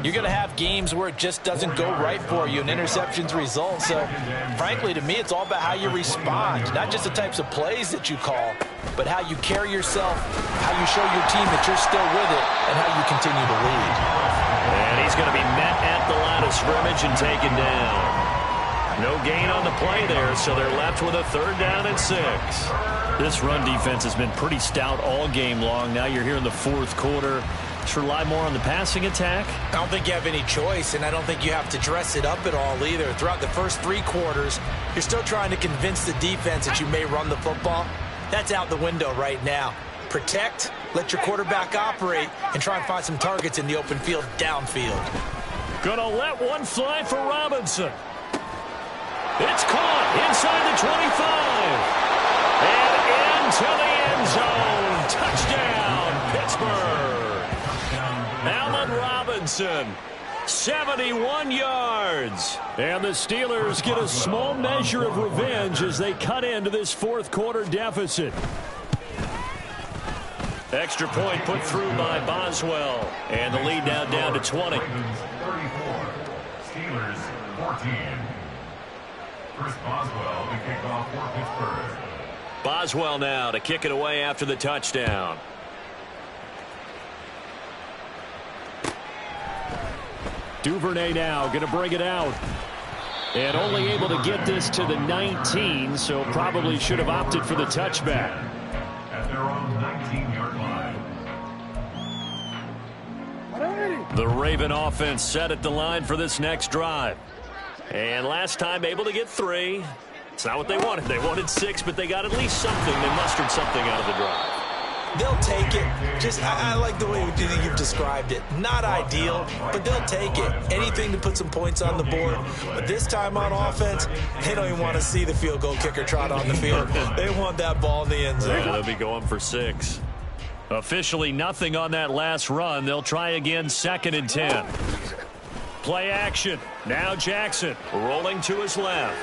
you're going to have games where it just doesn't go right for you and interceptions result. So, frankly, to me, it's all about how you respond, not just the types of plays that you call, but how you carry yourself, how you show your team that you're still with it, and how you continue to lead. And he's going to be met at the line of scrimmage and taken down. No gain on the play there, so they're left with a 3rd down and 6. This run defense has been pretty stout all game long. Now you're here in the 4th quarter. Should rely more on the passing attack? I don't think you have any choice, and I don't think you have to dress it up at all either. Throughout the first 3 quarters, you're still trying to convince the defense that you may run the football. That's out the window right now. Protect, let your quarterback operate, and try and find some targets in the open field downfield. Gonna let one fly for Robinson. It's caught inside the 25. And into the end zone. Touchdown, Pittsburgh. Allen Robinson, 71 yards. And the Steelers get a small measure of revenge as they cut into this 4th quarter deficit. Extra point put through by Boswell. And the lead now down to 20. 34, Steelers 14. Chris Boswell to kick off for Pittsburgh. Boswell now to kick it away after the touchdown. Duvernay now going to bring it out. And only able to get this to the 19, so probably should have opted for the touchback. At their own 19-yard line. The Raven offense set at the line for this next drive. And last time able to get 3. It's not what they wanted. They wanted 6, but they got at least something. They mustered something out of the drive. They'll take it. I like the way you've described it. Not ideal, but they'll take it. Anything to put some points on the board. But this time on offense, they don't even want to see the field goal kicker trot on the field. They want that ball in the end zone. Yeah, they'll be going for 6. Officially nothing on that last run. They'll try again, 2nd and 10. Play action. Now Jackson rolling to his left.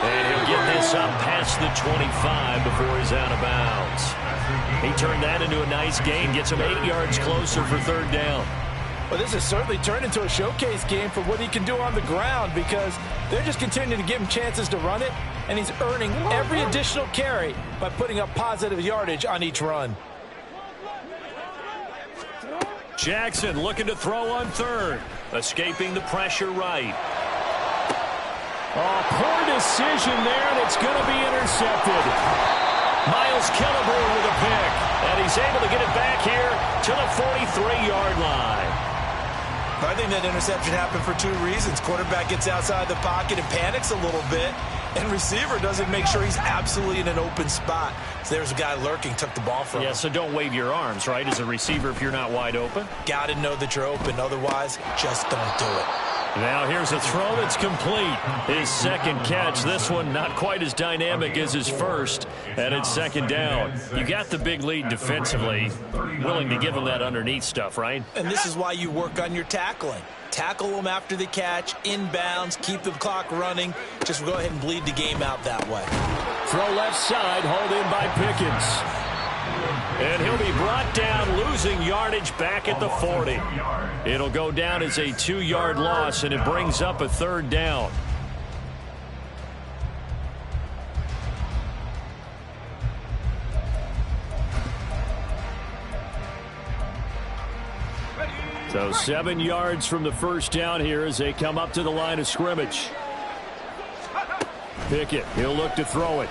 And he'll get this up past the 25 before he's out of bounds. He turned that into a nice gain. Gets him 8 yards closer for 3rd down. Well, this has certainly turned into a showcase game for what he can do on the ground because they're just continuing to give him chances to run it, and he's earning every additional carry by putting up positive yardage on each run. Jackson looking to throw on 3rd. Escaping the pressure right. Oh, poor decision there, and it's going to be intercepted. Miles Killebrew with a pick, and he's able to get it back here to the 43-yard line. I think that interception happened for 2 reasons. Quarterback gets outside the pocket and panics a little bit, and receiver doesn't make sure he's absolutely in an open spot. So there's a guy lurking, took the ball from him. Yeah, so don't wave your arms, right, as a receiver if you're not wide open. Got to know that you're open. Otherwise, just don't do it. Now here's a throw that's complete. His 2nd catch. This one not quite as dynamic as his first. And it's 2nd down. You got the big lead defensively. Willing to give him that underneath stuff, right? And this is why you work on your tackling. Tackle them after the catch, inbounds, keep the clock running. Just go ahead and bleed the game out that way. Throw left side, hauled in by Pickens. And he'll be brought down, losing yardage back at the 40. It'll go down as a 2-yard loss, and it brings up a 3rd down. So 7 yards from the first down here as they come up to the line of scrimmage. Pickett, he'll look to throw it.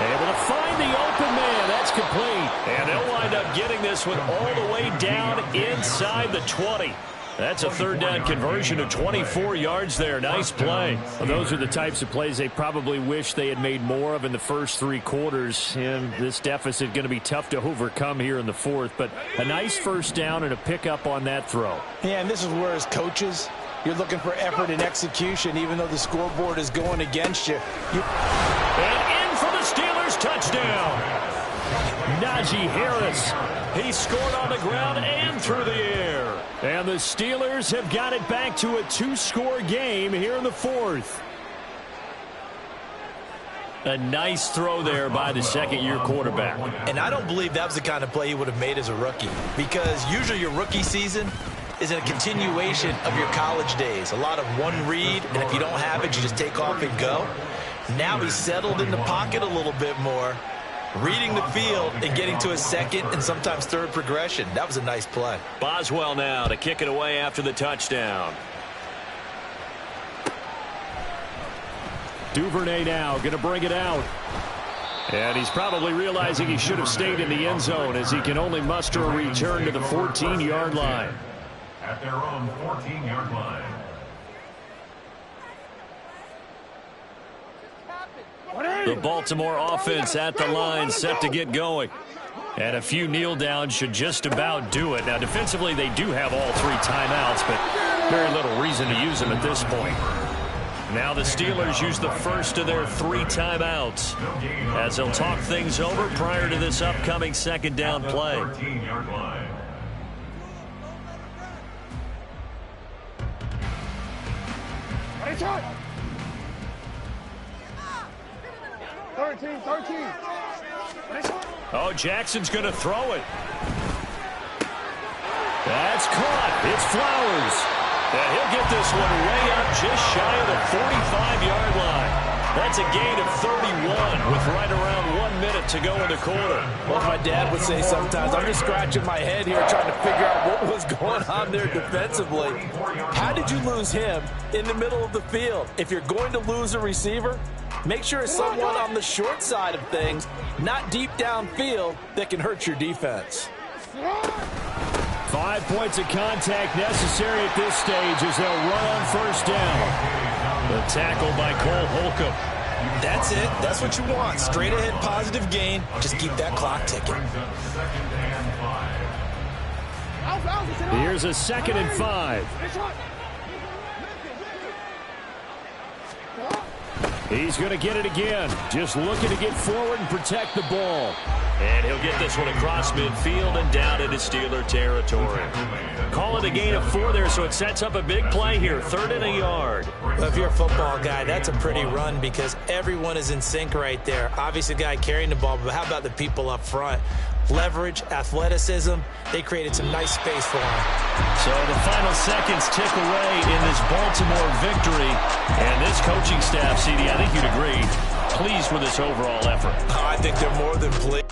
Able to find the open man. That's complete. And they'll wind up getting this one all the way down inside the 20. That's a third down conversion of 24 yards there. Nice play. Well, those are the types of plays they probably wish they had made more of in the first 3 quarters. And this deficit going to be tough to overcome here in the fourth. But a nice first down and a pickup on that throw. Yeah, and this is where as coaches, you're looking for effort and execution, even though the scoreboard is going against you. And in for the Steelers, touchdown. Najee Harris. He scored on the ground and through the air. And the Steelers have got it back to a 2-score game here in the fourth. A nice throw there by the second-year quarterback. And I don't believe that was the kind of play he would have made as a rookie, because usually your rookie season is a continuation of your college days. A lot of one read, and if you don't have it, you just take off and go. Now he's settled in the pocket a little bit more, reading the field and getting to a second and sometimes third progression. That was a nice play. Boswell now to kick it away after the touchdown. Duvernay now going to bring it out. And he's probably realizing he should have stayed in the end zone as he can only muster a return to the 14-yard line. At their own 14-yard line. The Baltimore offense at the line, set to get going. And a few kneel downs should just about do it. Now, defensively, they do have all 3 timeouts, but very little reason to use them at this point. Now the Steelers use the first of their 3 timeouts as they'll talk things over prior to this upcoming second down play. 13-yard line. Hey, 13. Oh, Jackson's going to throw it. That's caught. It's Flowers. And he'll get this one way up just shy of the 45-yard line. That's a gain of 31 with right around 1 minute to go in the quarter. Well, my dad would say sometimes, I'm just scratching my head here trying to figure out what was going on there defensively. How did you lose him in the middle of the field? If you're going to lose a receiver, make sure it's someone on the short side of things, not deep downfield, that can hurt your defense. 5 points of contact necessary at this stage as they'll run on first down. The tackle by Cole Holcomb. That's it. That's what you want. Straight ahead positive gain. Just keep that clock ticking. Here's a 2nd and 5. He's going to get it again. Just looking to get forward and protect the ball. And he'll get this one across midfield and down into Steeler territory. Call it a gain of 4 there, so it sets up a big play here. 3rd and a yard. Well, if you're a football guy, that's a pretty run because everyone is in sync right there. Obviously, the guy carrying the ball, but how about the people up front? Leverage, athleticism, they created some nice space for him. So the final seconds tick away in this Baltimore victory. And this coaching staff, CD, I think you'd agree, pleased with this overall effort. I think they're more than pleased.